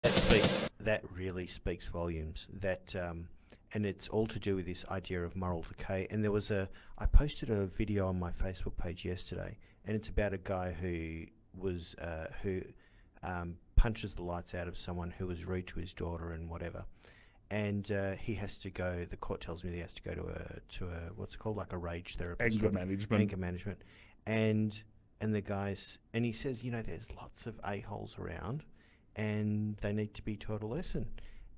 That really speaks volumes. And it's all to do with this idea of moral decay. And I posted a video on my Facebook page yesterday, and it's about a guy who punches the lights out of someone who was rude to his daughter and whatever. And he has to go. The court tells me he has to go to a what's it called, like a rage therapist, anger management, and the guys, and he says, there's lots of a-holes around, and they need to be taught a lesson.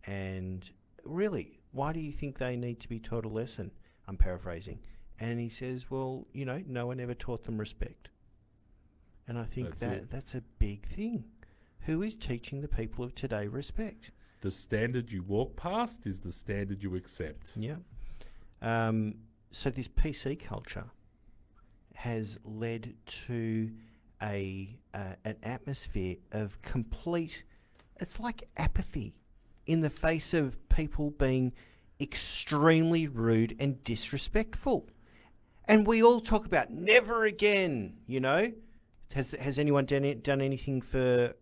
And really, why do you think they need to be taught a lesson? I'm paraphrasing. And he says, well, no one ever taught them respect. And I think that's a big thing. Who is teaching the people of today respect? The standard you walk past is the standard you accept. Yeah. So this PC culture has led to an atmosphere of complete, it's like apathy in the face of people being extremely rude and disrespectful. And we all talk about never again, Has anyone done anything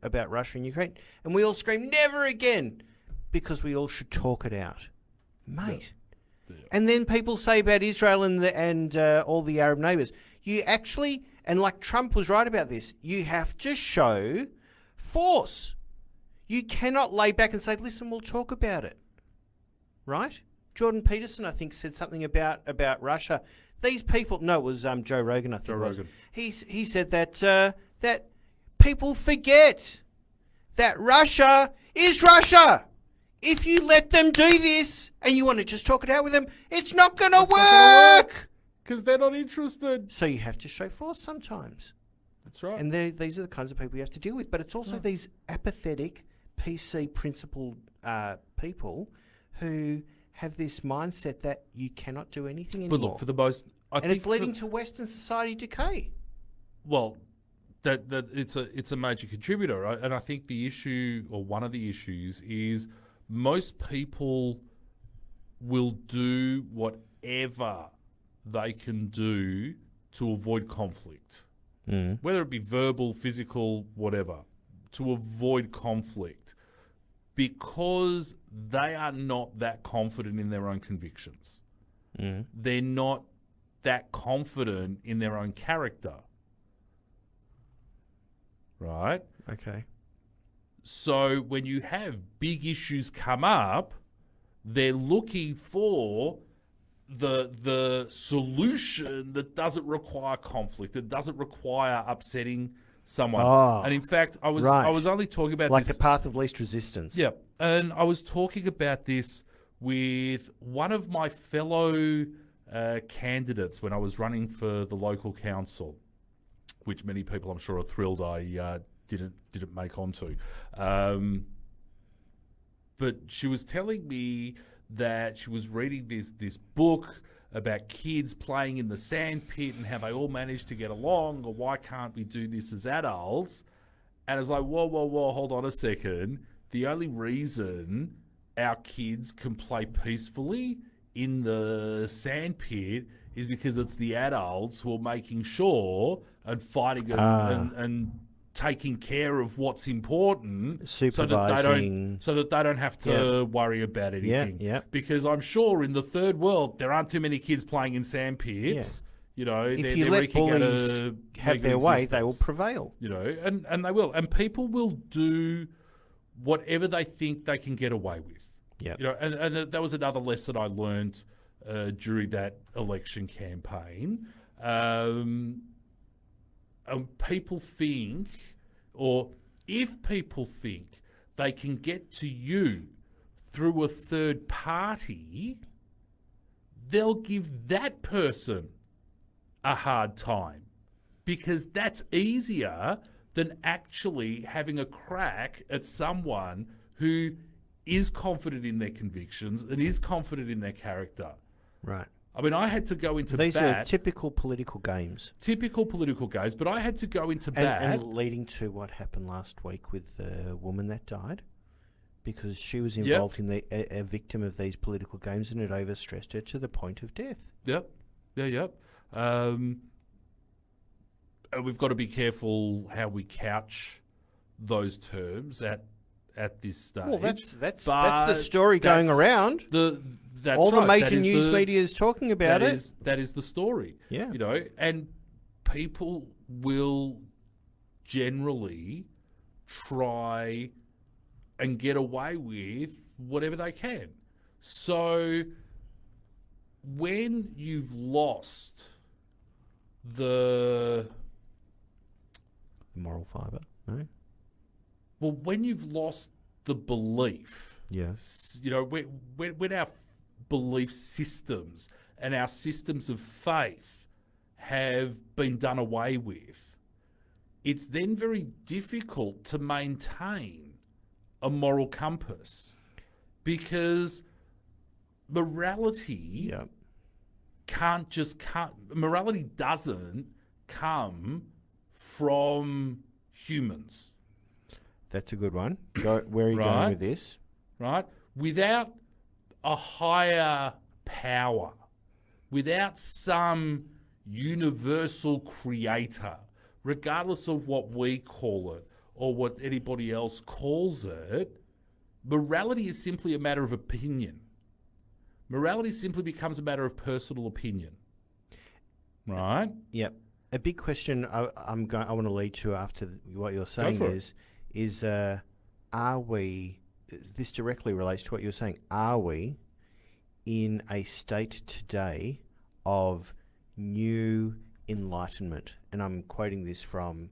about Russia and Ukraine? And we all scream, never again, because we all should talk it out. Mate. Yeah. And then people say about Israel and all the Arab neighbours, you actually, and like Trump was right about this, you have to show force. You cannot lay back and say, listen, we'll talk about it. Right? Jordan Peterson, I think, said something about Russia. These people, no, it was Joe Rogan, I think. Joe Rogan. He said that people forget that Russia is Russia. If you let them do this and you want to just talk it out with them, it's not going to work. Because they're not interested. So you have to show force sometimes. That's right. And these are the kinds of people you have to deal with. But it's also these apathetic, PC principled people who have this mindset that you cannot do anything anymore. But look, for the most... it's leading to Western society decay. Well, that it's a major contributor, right? And I think the issue, or one of the issues, is most people will do whatever they can do to avoid conflict. Whether it be verbal, physical, whatever, to avoid conflict, because they are not that confident in their own convictions. They're not that confident in their own character. Right? Okay. So when you have big issues come up, they're looking for the solution that doesn't require conflict, that doesn't require upsetting someone. And in fact, I was only talking about like this, the path of least resistance. Yeah, and I was talking about this with one of my fellow candidates when I was running for the local council, which many people I'm sure are thrilled I didn't make onto. But she was telling me that she was reading this book about kids playing in the sandpit and how they all managed to get along, or why can't we do this as adults? And I was like, whoa, hold on a second. The only reason our kids can play peacefully in the sandpit is because it's the adults who are making sure and fighting and taking care of what's important, supervising, so that they don't have to worry about anything. Yeah. Because I'm sure in the third world there aren't too many kids playing in sandpits. Yeah. If you let bullies have their way, they will prevail. And they will. And people will do whatever they think they can get away with. Yeah. And that was another lesson I learned during that election campaign. People think, or if people think they can get to you through a third party, they'll give that person a hard time, because that's easier than actually having a crack at someone who is confident in their convictions and is confident in their character. Right. I mean, I had to go into These are typical political games. But I had to go into bat. And leading to what happened last week with the woman that died, because she was involved in a victim of these political games, and it overstressed her to the point of death. Yep. And we've got to be careful how we couch those terms at at this stage. Well, that's the But story going that's around. That's All the right. major news media is talking about it. That is the story. Yeah. You know, and people will generally try and get away with whatever they can. So when you've lost the Moral fibre, no? well, when you've lost the belief, Yes. you know, when our belief systems and our systems of faith have been done away with, it's then very difficult to maintain a moral compass, because morality Yeah. morality doesn't come from humans, That's a good one. Where are you going Right. with this? right? Without a higher power, without some universal creator, regardless of what we call it or what anybody else calls it, morality is simply a matter of opinion. Morality simply becomes a matter of personal opinion, right? Yep. A big question I want to lead to after what you're saying for it. is are we? This directly relates to what you're saying. Are we in a state today of new enlightenment? And I'm quoting this from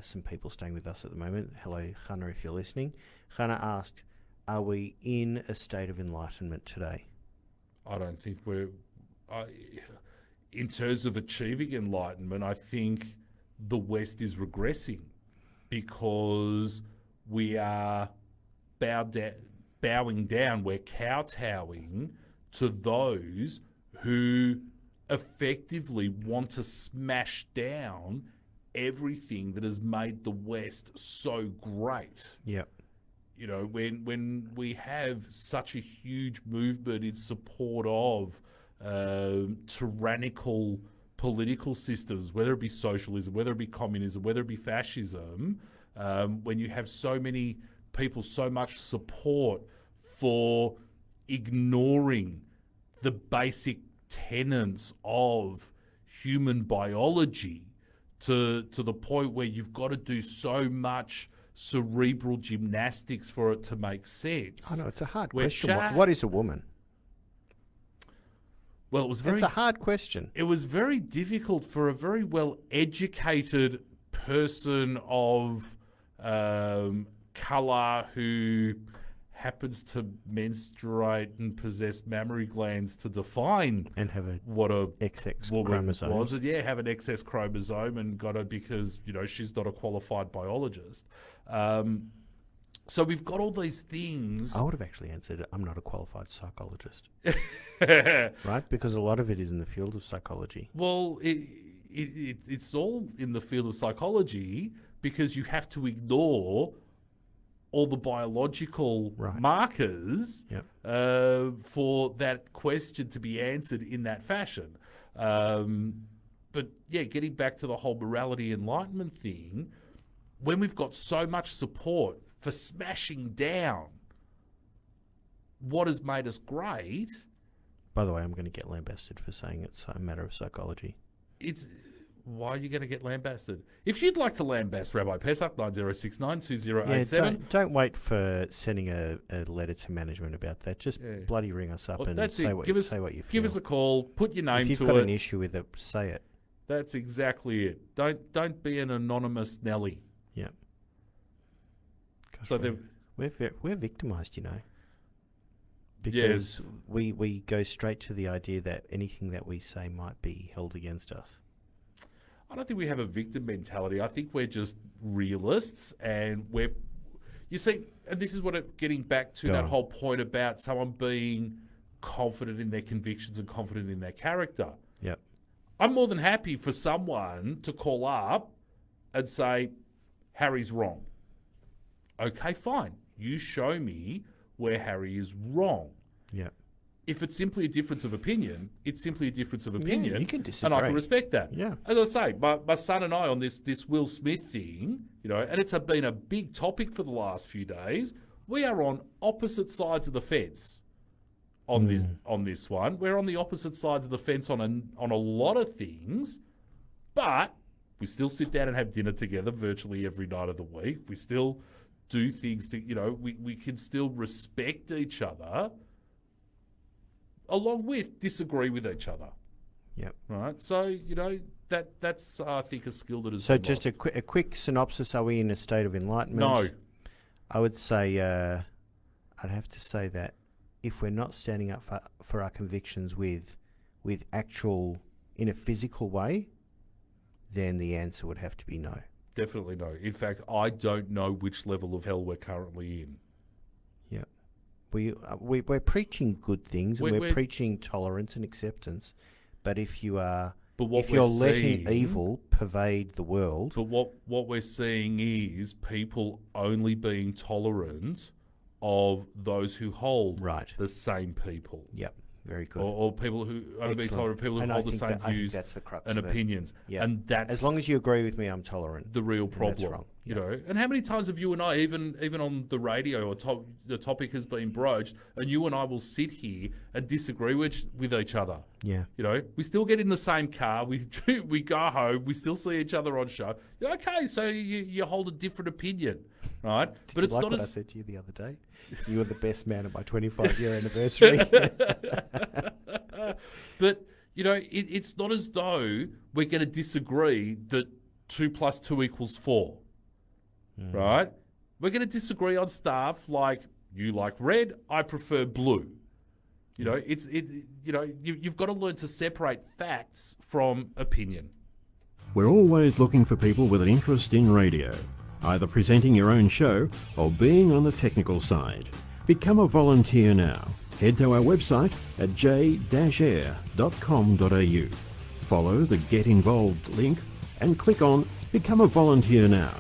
some people staying with us at the moment. Hello, Hannah, if you're listening. Hannah asked, "Are we in a state of enlightenment today?" I don't think in terms of achieving enlightenment, I think the West is regressing, because we are bowing down, we're kowtowing to those who effectively want to smash down everything that has made the West so great. Yep. You know, when we have such a huge movement in support of tyrannical political systems, whether it be socialism, whether it be communism, whether it be fascism, when you have so many people, so much support for ignoring the basic tenets of human biology to the point where you've got to do so much cerebral gymnastics for it to make sense. I know, it's a hard Where question. What is a woman? Well, It's a hard question. It was very difficult for a very well-educated person of colour who happens to menstruate and possess mammary glands to define And have a what a XX woman chromosome. was. And have an excess chromosome and got it because, you know, she's not a qualified biologist. So we've got all these things. I would have actually answered, I'm not a qualified psychologist. Right? Because a lot of it is in the field of psychology. Well, it's all in the field of psychology, because you have to ignore all the biological markers Yep. for that question to be answered in that fashion. But yeah, getting back to the whole morality enlightenment thing, when we've got so much support for smashing down what has made us great, By the way, I'm going to get lambasted for saying it's a matter of psychology. why are you going to get lambasted? If you'd like to lambast Rabbi Pesach, 90692087. Yeah, don't wait for sending a letter to management about that. Just bloody ring us up and that's say it. what Give you us feel. Give us a call. Put your name if you've to got it. an issue with it, say it. That's exactly it. Don't be an anonymous Nelly. Yeah. Gosh, So we're victimised, you know. Because we go straight to the idea that anything that we say might be held against us. I don't think we have a victim mentality. I think we're just realists, and you see, and this is getting back to that whole point about someone being confident in their convictions and confident in their character. Yep. I'm more than happy for someone to call up and say, Harry's wrong. Okay, fine. You show me where Harry is wrong. Yep. if it's simply a difference of opinion, it's simply a difference of opinion. you can and disagree. I can respect that. Yeah. As I say, my son and I on this Will Smith thing, and it's been a big topic for the last few days. We are on opposite sides of the fence on this one. We're on the opposite sides of the fence on a lot of things, but we still sit down and have dinner together virtually every night of the week. We still do things we can still respect each other, along with disagree with each other. Yep. Right. So, that's, I think, a skill that is. So just a quick synopsis. Are we in a state of enlightenment? No. I would say, I'd have to say that if we're not standing up for our convictions with actual, in a physical way, then the answer would have to be no. Definitely no. In fact, I don't know which level of hell we're currently in. Yeah. We're preaching good things, and we're preaching tolerance and acceptance. But if you're letting evil pervade the world, but what we're seeing is people only being tolerant of those who hold the same people. Yep. Very good. Or people who only be tolerant of people who hold the same views and opinions. Yeah. And that's, as long as you agree with me, I'm tolerant. The real problem. That's wrong. And how many times have you and I, even on the radio, or the topic has been broached, and you and I will sit here and disagree with each other. Yeah. We still get in the same car. We go home. We still see each other on show. Okay, so you hold a different opinion, right? But it's not what I said to you the other day. You were the best man at my 25-year anniversary. But it's not as though we're going to disagree that 2 + 2 = 4, right? We're going to disagree on stuff like, you like red, I prefer blue. You've got to learn to separate facts from opinion. We're always looking for people with an interest in radio, either presenting your own show or being on the technical side. Become a volunteer now. Head to our website at j-air.com.au. Follow the Get Involved link and click on Become a Volunteer Now